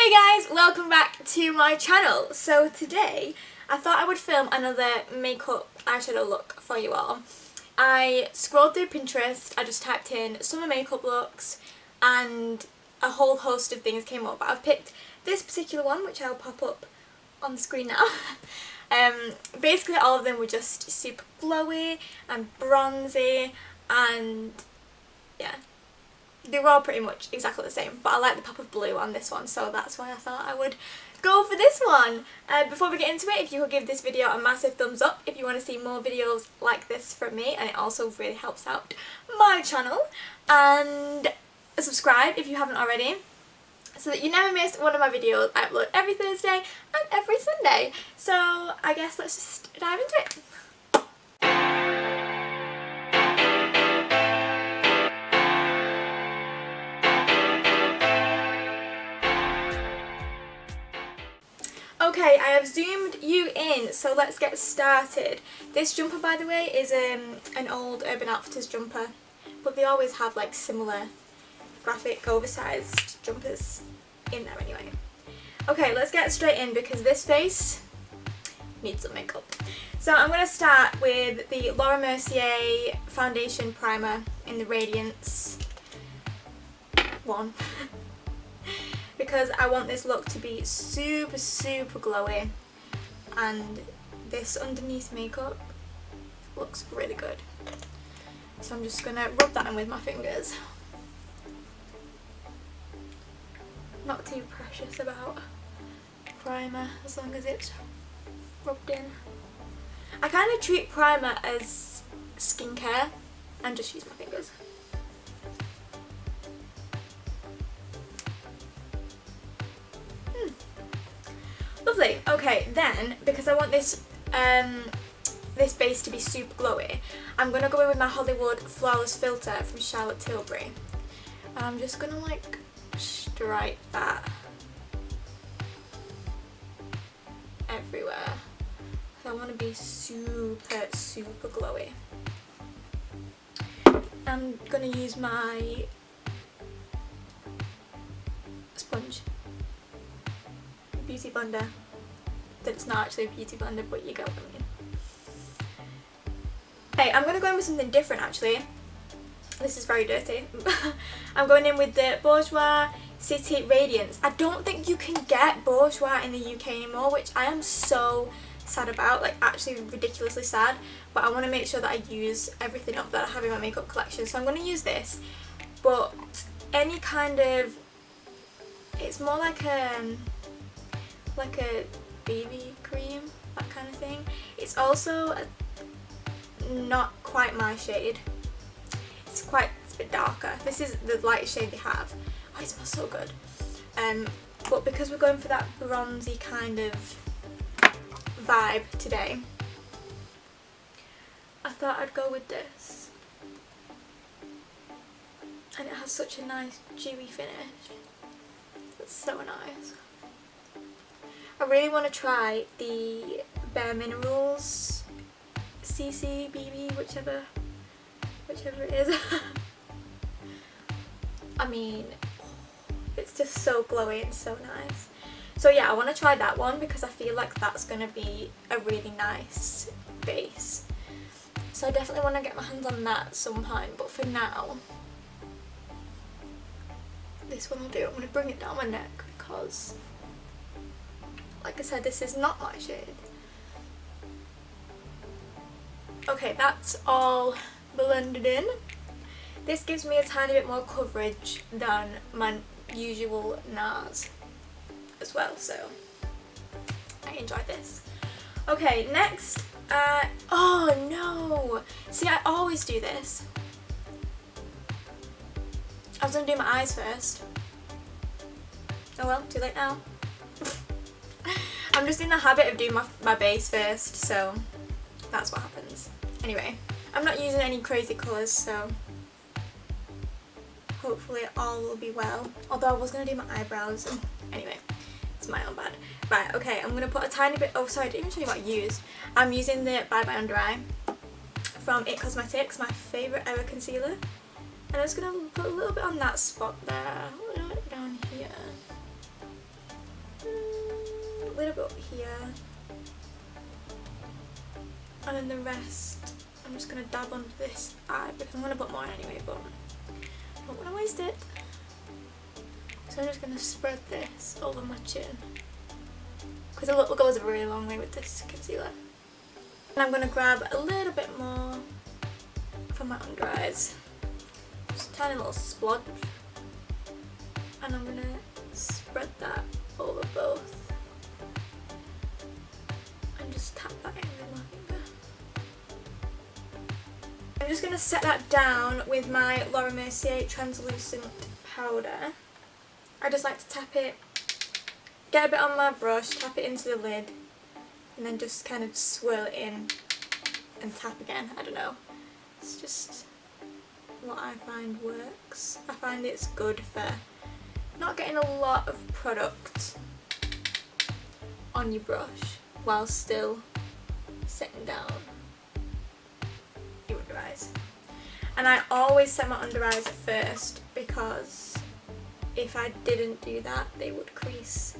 Hey guys, welcome back to my channel. So today I thought I would film another makeup eyeshadow look for you all. I scrolled through Pinterest, I just typed in summer makeup looks and a whole host of things came up. But I've picked this particular one which I'll pop up on the screen now. Basically all of them were just super glowy and bronzy and yeah. They were all pretty much exactly the same, but I like the pop of blue on this one, so that's why I thought I would go for this one. Before we get into it, if you could give this video a massive thumbs up if you want to see more videos like this from me, and it also really helps out my channel. And subscribe if you haven't already, so that you never miss one of my videos. I upload every Thursday and every Sunday. So I guess let's just dive into it. Okay, I have zoomed you in, so let's get started. This jumper, by the way, is an old Urban Outfitters jumper, but they always have like similar graphic oversized jumpers in there anyway. Okay, let's get straight in because this face needs some makeup. So I'm going to start with the Laura Mercier foundation primer in the Radiance one. Because I want this look to be super glowy, and this underneath makeup looks really good. So I'm just going to rub that in with my fingers. Not too precious about primer as long as it's rubbed in. I kind of treat primer as skincare and just use my fingers. Lovely. Okay, then because I want this this base to be super glowy, I'm gonna go in with my Hollywood Flawless Filter from Charlotte Tilbury, and I'm just gonna like stripe that everywhere. I want to be super glowy. I'm gonna use my sponge. Beauty blender. That it's not actually a beauty blender, but you get what I mean. Hey, I'm going to go in with something different actually. This is very dirty. I'm going in with the Bourjois City Radiance. I don't think you can get Bourjois in the UK anymore, which I am so sad about, like actually ridiculously sad, but I want to make sure that I use everything up that I have in my makeup collection. So I'm going to use this, but any kind of, it's more like a BB cream, that kind of thing. It's also not quite my shade. It's a bit darker. This is the lightest shade they have. Oh, it smells so good. But because we're going for that bronzy kind of vibe today, I thought I'd go with this. And it has such a nice dewy finish. It's so nice. I really want to try the Bare Minerals CC BB, whichever it is. I mean, it's just so glowy and so nice. So yeah, I want to try that one because I feel like that's going to be a really nice base. So I definitely want to get my hands on that at some point, but for now, this one will do. I'm going to bring it down my neck because, like I said, this is not my shade. Okay, that's all blended in. This gives me a tiny bit more coverage than my usual NARS as well, so I enjoy this. Okay, next, oh no! See, I always do this. I was going to do my eyes first. Oh well, too late now. I'm just in the habit of doing my base first, so that's what happens. Anyway, I'm not using any crazy colours, so hopefully all will be well. Although I was going to do my eyebrows. Anyway, it's my own bad. Right, okay, I'm going to put a tiny bit, oh sorry, I didn't even show you what I used. I'm using the Bye Bye Under Eye from It Cosmetics, my favourite ever concealer. And I'm just going to put a little bit on that spot there, a little bit down here. little bit here, and then the rest I'm just going to dab onto this eye because I'm going to put more anyway, but I don't want to waste it. So I'm just going to spread this over my chin because the look goes a really long way with this concealer. And I'm going to grab a little bit more for my under eyes, just a tiny little splodge, and I'm going to spread that over both and just tap that in with my finger. I'm just going to set that down with my Laura Mercier translucent powder. I just like to tap it, get a bit on my brush, tap it into the lid, and then just kind of swirl it in and tap again. I don't know. It's just what I find works. I find it's good for not getting a lot of product on your brush while still setting down your under eyes. And I always set my under eyes first because if I didn't do that, they would crease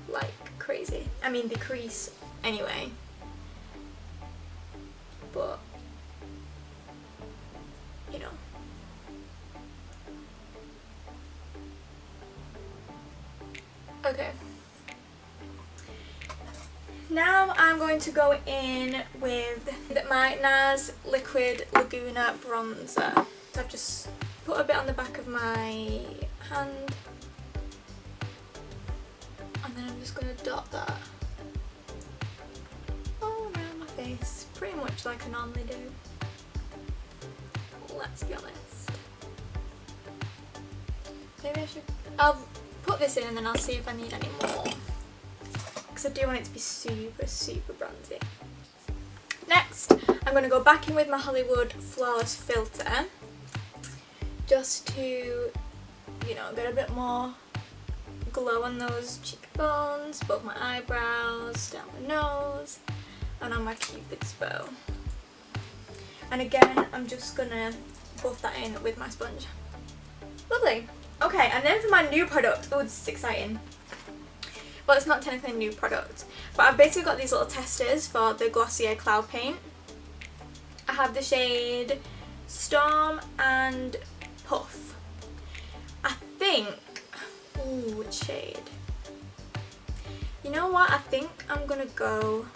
like crazy. I mean, they crease anyway, but you know. Okay. Now I'm going to go in with my NARS Liquid Laguna Bronzer. So I've just put a bit on the back of my hand, and then I'm just going to dot that all around my face, pretty much like I normally do. Let's be honest. Maybe I should... I'll put this in and then I'll see if I need any more, because I do want it to be super, super bronzy. Next, I'm going to go back in with my Hollywood Flawless Filter, just to, you know, get a bit more glow on those cheekbones, above my eyebrows, down my nose, and on my Cupid's bow. And again, I'm just going to buff that in with my sponge. Lovely. Okay, and then for my new product, oh, this is exciting. Well, it's not technically a new product, but I've basically got these little testers for the Glossier Cloud Paint. I have the shade Storm and Puff. I think, ooh, which shade? You know what, I think I'm gonna go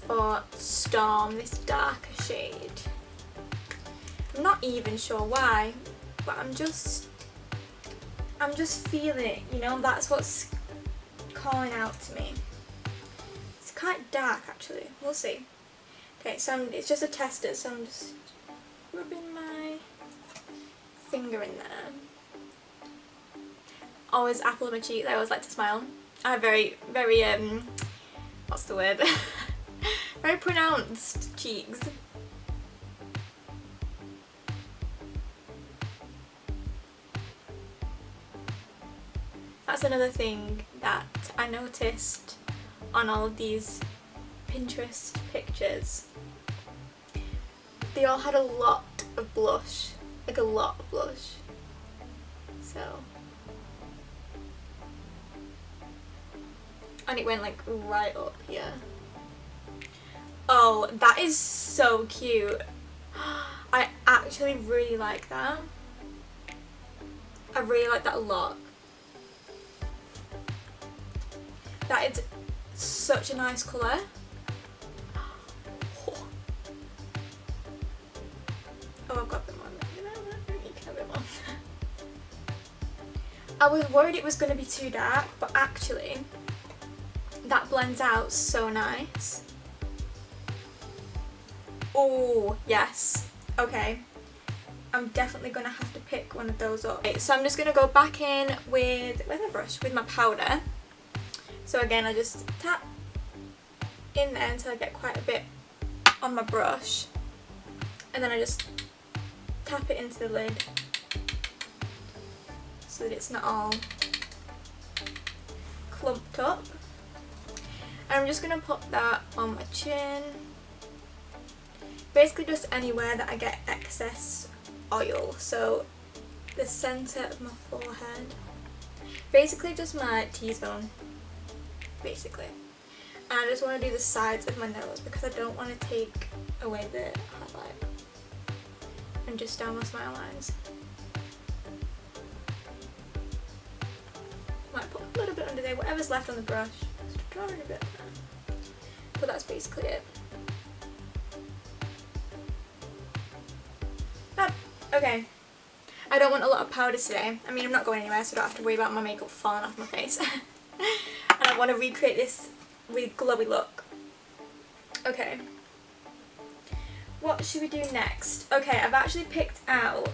for Storm, this darker shade. I'm not even sure why, but I'm just feeling it, you know, that's what's calling out to me. It's quite dark actually, we'll see. Okay, so it's just a tester, so I'm just rubbing my finger in there. Always apple on my cheeks, I always like to smile. I have very, what's the word? Very pronounced cheeks. That's another thing that I noticed on all of these Pinterest pictures. They all had a lot of blush, like a lot of blush. So, and it went like right up here. Oh, that is so cute. I actually really like that. I really like that a lot. That is such a nice colour. Oh, I've got a bit more. You can have a bit more. I was worried it was going to be too dark, but actually that blends out so nice. Oh, yes. Okay. I'm definitely going to have to pick one of those up. Okay, so I'm just going to go back in with my brush, with my powder. So again, I just tap in there until I get quite a bit on my brush, and then I just tap it into the lid so that it's not all clumped up. And I'm just going to put that on my chin, basically just anywhere that I get excess oil, so the centre of my forehead. Basically just my T-zone, basically. And I just want to do the sides of my nose because I don't want to take away the highlight. And just down my smile lines. Might put a little bit under there, whatever's left on the brush. Just draw in a bit there. But that's basically it. Okay. I don't want a lot of powder today. I mean, I'm not going anywhere, so I don't have to worry about my makeup falling off my face. And I want to recreate this really glowy look. Okay. What should we do next? Okay, I've actually picked out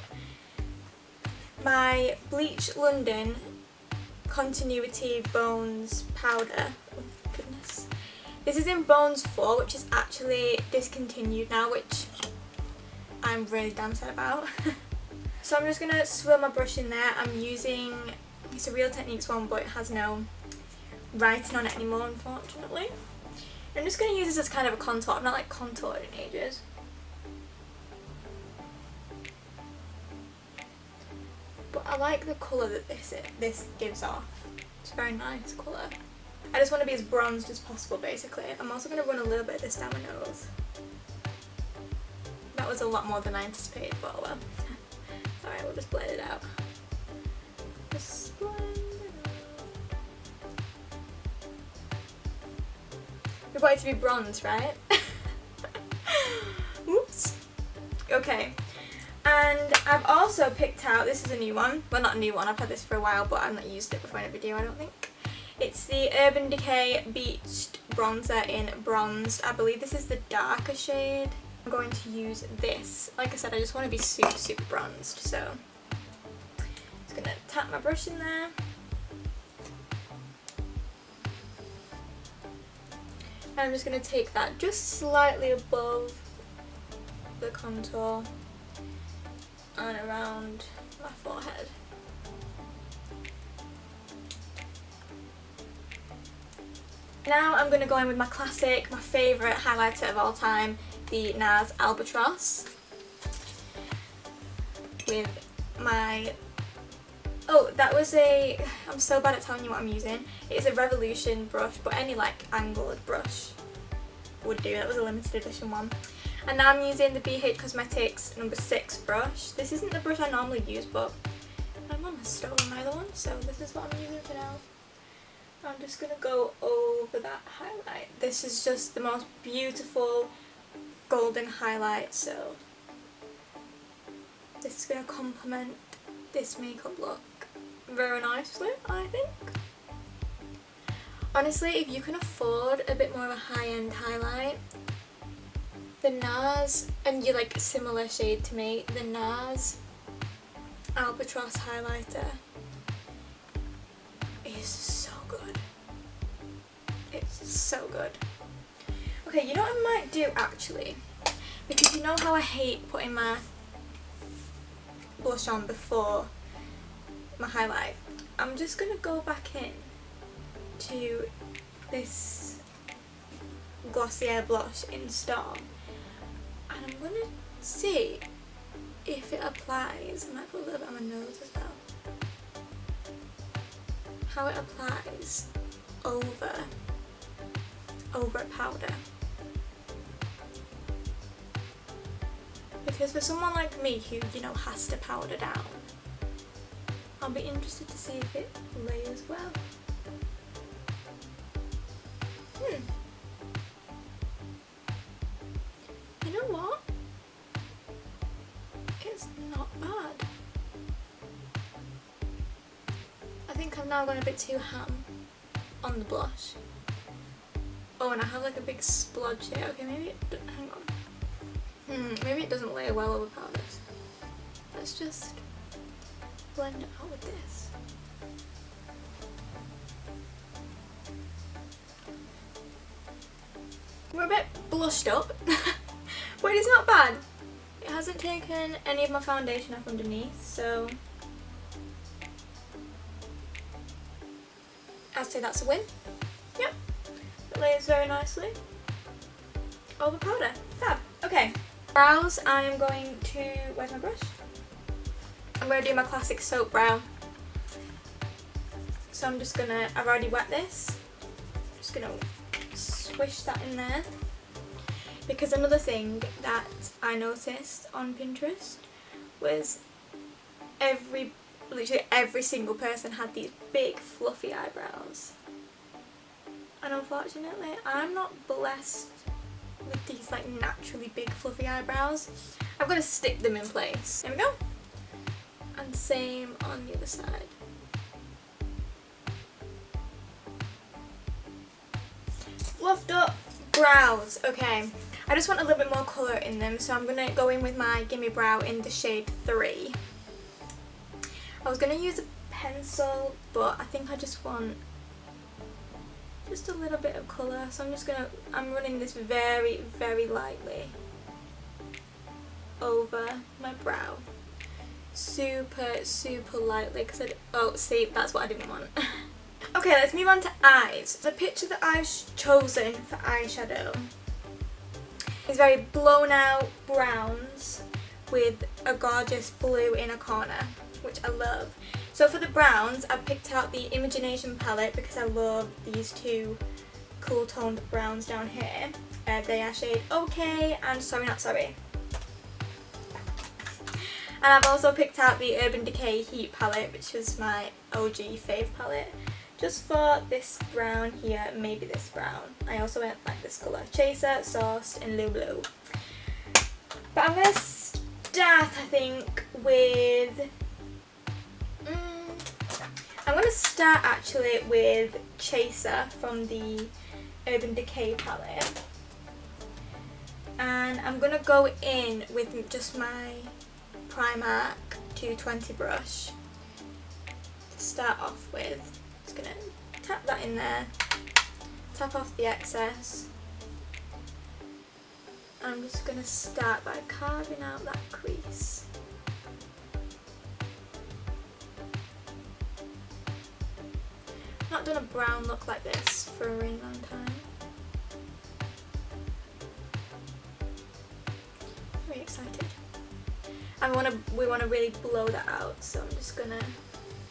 my Bleach London Continuity Bones powder. Oh goodness. This is in Bones 4, which is actually discontinued now, which I'm really damn sad about. So I'm just going to swirl my brush in there. I'm using, it's a Real Techniques one, but it has no writing on it anymore, unfortunately. I'm just going to use this as kind of a contour. I've not like contoured in ages. But I like the colour that this gives off. It's a very nice colour. I just want to be as bronzed as possible, basically. I'm also going to run a little bit of this down my nose. That was a lot more than I anticipated, but oh well. Alright, we'll just blend it out. Just blend it out. We want it to be bronze, right? Oops. Okay. And I've also picked out, this is a new one. Well, not a new one, I've had this for a while, but I've not used it before in a video, I don't think. It's the Urban Decay Beached Bronzer in Bronzed. I believe this is the darker shade. I'm going to use this. Like I said, I just want to be super, super bronzed, so I'm just going to tap my brush in there. And I'm just going to take that just slightly above the contour and around my forehead. Now I'm going to go in with my classic, my favourite highlighter of all time, the NARS Albatross. With my... Oh, that was a... I'm so bad at telling you what I'm using. It is a Revolution brush, but any like angled brush would do. That was a limited edition one. And now I'm using the BH Cosmetics number 6 brush. This isn't the brush I normally use, but my mum has stolen my other one, so this is what I'm using for now. I'm just going to go over that highlight. This is just the most beautiful golden highlight, so this is going to complement this makeup look very nicely, I think. Honestly, if you can afford a bit more of a high-end highlight, the NARS, and you like a similar shade to me, the NARS Albatross highlighter is so good. It's so good. Okay, you know what I might do actually? Because you know how I hate putting my blush on before my highlight. I'm just going to go back in to this Glossier blush in Storm. And I'm going to see if it applies. I might put a little bit on my nose as well. How it applies over a powder. Because for someone like me who, you know, has to powder down, I'll be interested to see if it layers well. You know what? It's not bad. I think I've now gone a bit too ham on the blush. Oh, and I have like a big splodge here. Okay, maybe it, hang on. Maybe it doesn't layer well over powders. Let's just blend it out with this. We're a bit blushed up, but it's not bad. It hasn't taken any of my foundation off underneath, so I'd say that's a win. Yep, it layers very nicely over powder. Fab. Okay, brows. I am going to, where's my brush? I'm going to do my classic soap brow. So I'm just gonna, I've already wet this, I'm just gonna swish that in there. Because another thing that I noticed on Pinterest was literally every single person had these big fluffy eyebrows. And unfortunately, I'm not blessed with these like naturally big fluffy eyebrows. I'm gonna stick them in place. There we go. And same on the other side. Fluffed up brows. Okay, I just want a little bit more colour in them, so I'm gonna go in with my Gimme Brow in the shade 3. I was gonna use a pencil, but I think I just want just a little bit of colour, so I'm running this very, very lightly over my brow. Super, super lightly, because oh, see, that's what I didn't want. Okay, let's move on to eyes. The picture that I've chosen for eyeshadow is very blown out browns with a gorgeous blue in a corner, which I love. So for the browns, I picked out the Imagination palette because I love these two cool toned browns down here. They are shade OK and Sorry Not Sorry. And I've also picked out the Urban Decay Heat palette, which was my OG fave palette, just for this brown here, maybe this brown. I also went like this colour, Chaser, Sourced and Lulu. But I'm going to start, I think, with... I'm going to start actually with Chaser from the Urban Decay palette. And I'm going to go in with just my Primark 220 brush to start off with. Just going to tap that in there, tap off the excess. I'm just going to start by carving out that crease. Not done a brown look like this for a really long time. Very excited. And we want to really blow that out, so I'm just gonna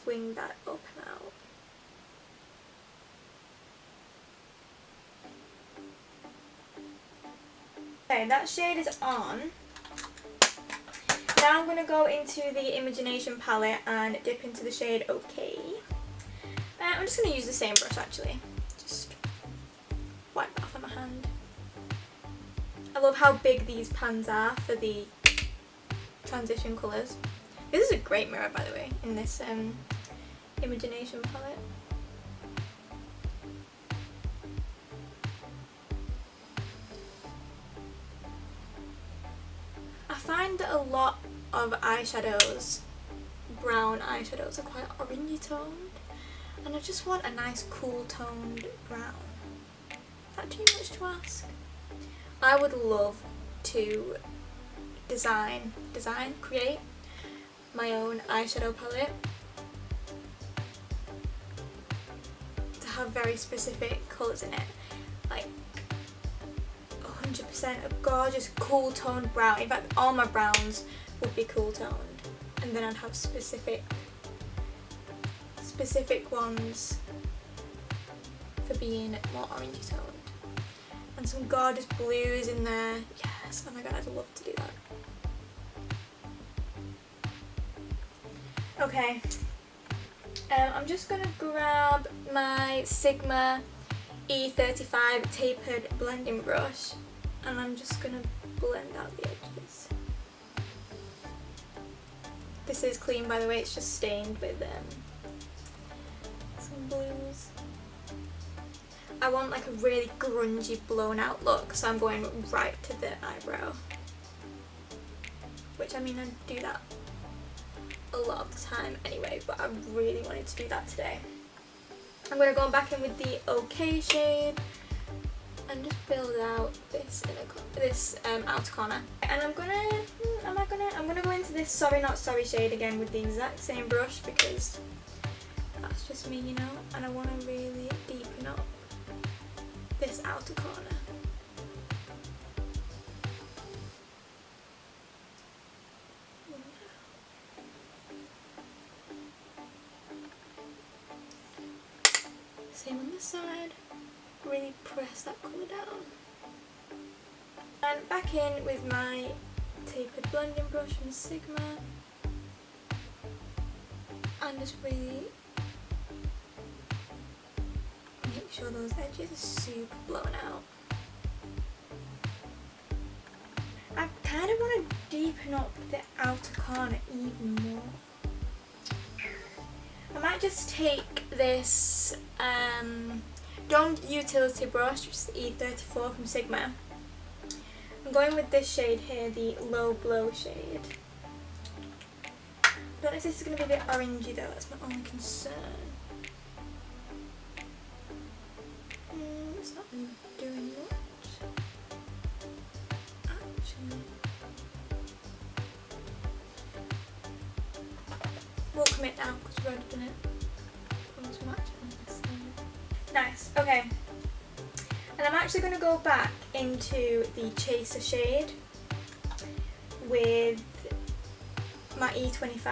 wing that up and out. Okay, that shade is on. Now I'm gonna go into the Imagination palette and dip into the shade OK. I'm just going to use the same brush actually, just wipe that off on my hand. I love how big these pans are for the transition colours. This is a great mirror, by the way, in this Imagination palette. I find that a lot of eyeshadows, brown eyeshadows, are quite orangey toned. And I just want a nice cool toned brown. Is that too much to ask? I would love to create my own eyeshadow palette. To have very specific colours in it. Like 100% a gorgeous cool toned brown. In fact, all my browns would be cool toned. And then I'd have specific ones for being more orangey toned. And some gorgeous blues in there. Yes, oh my god, I'd love to do that. Okay. I'm just going to grab my Sigma E35 tapered blending brush and I'm just going to blend out the edges. This is clean, by the way, it's just stained with some blues. I want like a really grungy blown out look, so I'm going right to the eyebrow. Which, I mean, I do that a lot of the time anyway, but I really wanted to do that today. I'm going to go back in with the OK shade and just build out this outer corner. And I'm gonna go into this Sorry Not Sorry shade again with the exact same brush because that's just me, you know, and I want to really deepen up this outer corner. Same on this side. Really press that colour down. And back in with my tapered blending brush from Sigma. And just really make sure those edges are super blown out. I kind of want to deepen up the outer corner even more. I might just take this domed utility brush, which is the E34 from Sigma. I'm going with this shade here, the Low Blow shade. I don't know if this is going to be a bit orangey though, that's my only concern. It's not really doing much. Actually, we'll commit now because we've already done it. Nice, okay. And I'm actually going to go back into the Chaser shade with my E25.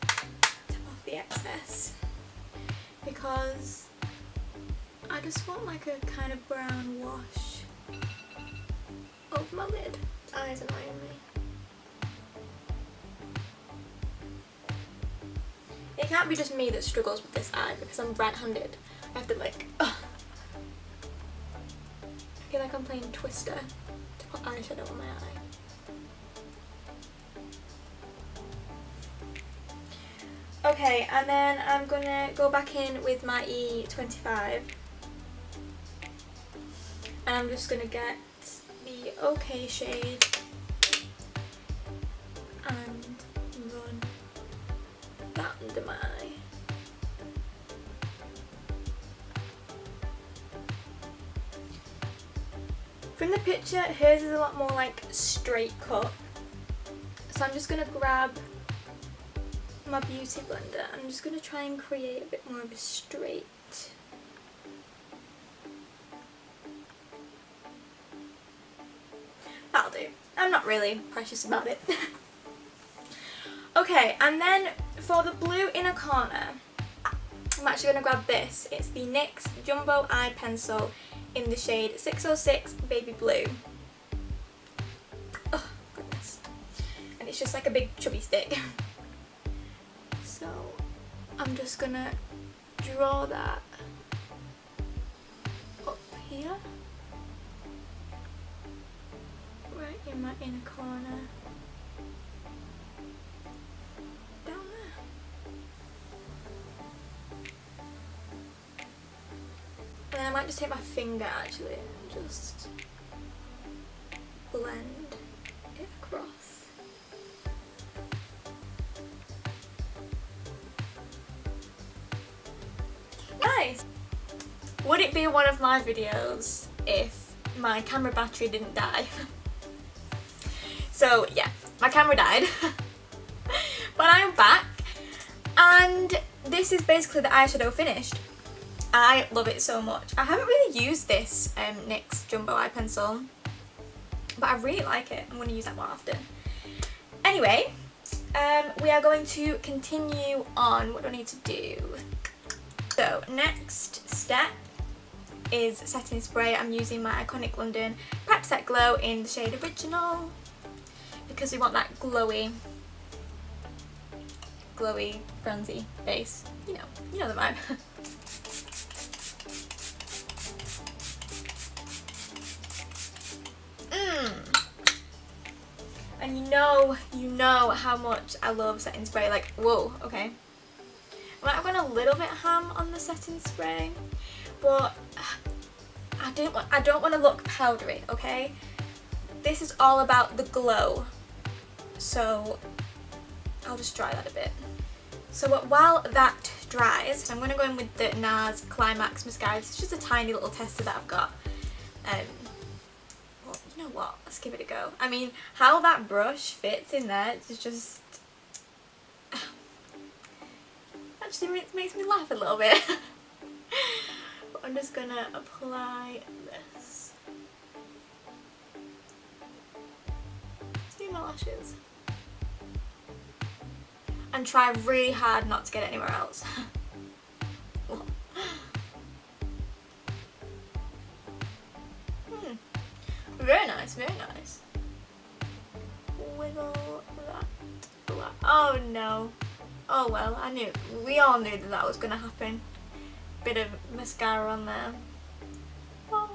Tap off the excess because I just want like a kind of brown wash over my lid. Eyes annoying me. It can't be just me that struggles with this eye because I'm right-handed. I have to like, ugh. I feel like I'm playing Twister to put eyeshadow on my eye. Okay, and then I'm gonna go back in with my E25 and I'm just gonna get the OK shade and run that under my eye. From the picture, hers is a lot more like straight cut, so I'm just gonna grab my beauty blender. I'm just going to try and create a bit more of a straight. That'll do. I'm not really precious about it. Okay, and then for the blue inner corner, I'm actually going to grab this. It's the NYX Jumbo Eye Pencil in the shade 606 Baby Blue. Oh, goodness. And it's just like a big chubby stick. So I'm just gonna draw that up here, right in my inner corner, down there. And then I might just take my finger actually and just blend it across. Nice! Would it be one of my videos if my camera battery didn't die? So yeah, my camera died. But I'm back and this is basically the eyeshadow finished. I love it so much. I haven't really used this NYX Jumbo Eye Pencil, but I really like it. I'm going to use that more often. Anyway, we are going to continue on. What do I need to do? So next step is setting spray. I'm using my Iconic London Prep Set Glow in the shade Original because we want that glowy, bronzy base. You know the vibe. And you know how much I love setting spray. Like, whoa, okay. I might have gone a little bit ham on the setting spray, but I don't want to look powdery, okay? This is all about the glow, so I'll just dry that a bit. So while that dries, I'm going to go in with the NARS Climax Mascara. It's just a tiny little tester that I've got. Well, you know what? Let's give it a go. I mean, how that brush fits in there is just... actually makes me laugh a little bit. But I'm just gonna apply this to my lashes and try really hard not to get it anywhere else. Very nice, very nice. Wiggle that. Oh no. Oh well, we all knew that that was going to happen. Bit of mascara on there. Oh.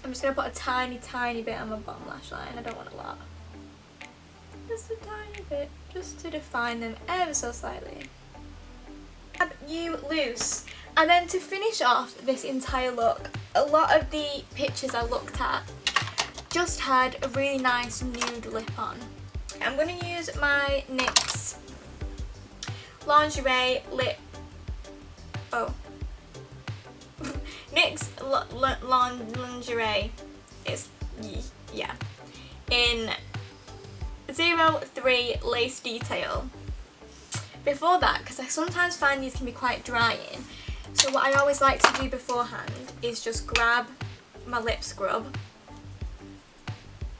I'm just going to put a tiny bit on my bottom lash line. I don't want a lot. Just a tiny bit, just to define them ever so slightly. Grab you loose. And then to finish off this entire look, a lot of the pictures I looked at just had a really nice nude lip on. I'm going to use my NYX lingerie lip. Oh. NYX lingerie. It's, yeah. In 03 Lace Detail. Before that, because I sometimes find these can be quite drying, so what I always like to do beforehand is just grab my lip scrub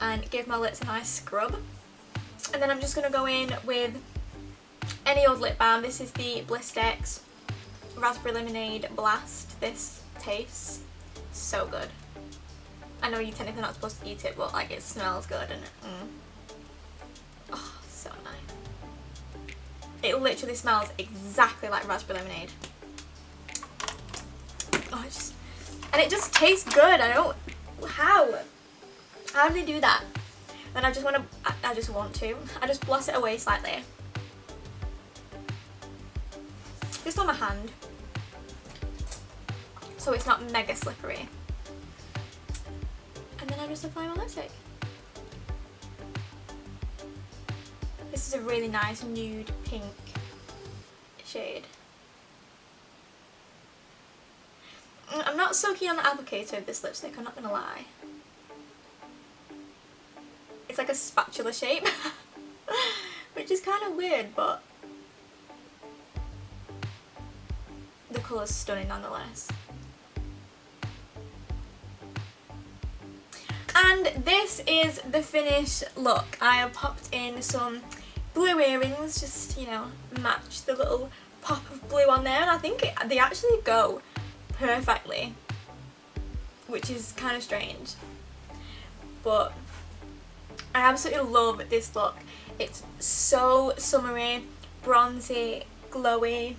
and give my lips a nice scrub. And then I'm just going to go in with any old lip balm. This is the Blistex Raspberry Lemonade Blast. This tastes so good. I know you're technically not supposed to eat it, but like it smells good and oh, so nice. It literally smells exactly like raspberry lemonade. Oh, and it just tastes good. I don't, how do they do that? Then I just want to, I just blast it away slightly. Just on my hand. So it's not mega slippery. And then I just apply my lipstick. This is a really nice nude pink shade. I'm not so keen on the applicator of this lipstick, I'm not gonna lie. It's like a spatula shape, which is kind of weird, but the colour's stunning nonetheless. And this is the finished look. I have popped in some blue earrings, just, you know, match the little pop of blue on there, and I think they actually go perfectly, which is kind of strange, but I absolutely love this look. It's so summery, bronzy, glowy.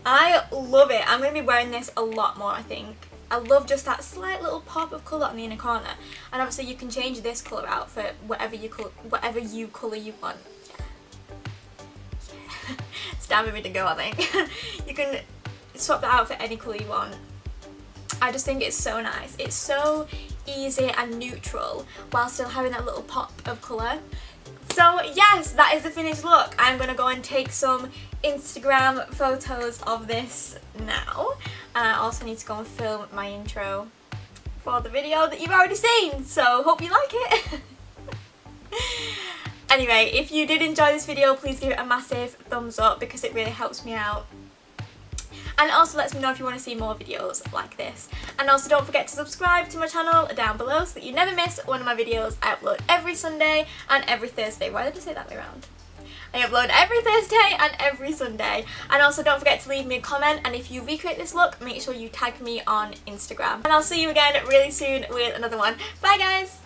I love it. I'm going to be wearing this a lot more, I think. I love just that slight little pop of colour on the inner corner, and obviously you can change this colour out for whatever colour you want. Yeah. It's time for me to go, I think. You can swap that out for any colour you want. I just think it's so nice. It's so easy and neutral while still having that little pop of colour. So yes, that is the finished look. I'm going to go and take some Instagram photos of this now. And I also need to go and film my intro for the video that you've already seen. So hope you like it. Anyway, if you did enjoy this video, please give it a massive thumbs up because it really helps me out. And it also lets me know if you want to see more videos like this. And also don't forget to subscribe to my channel down below so that you never miss one of my videos. I upload every Sunday and every Thursday. Why did I say that way around? I upload every Thursday and every Sunday. And also don't forget to leave me a comment, and if you recreate this look, make sure you tag me on Instagram. And I'll see you again really soon with another one. Bye guys!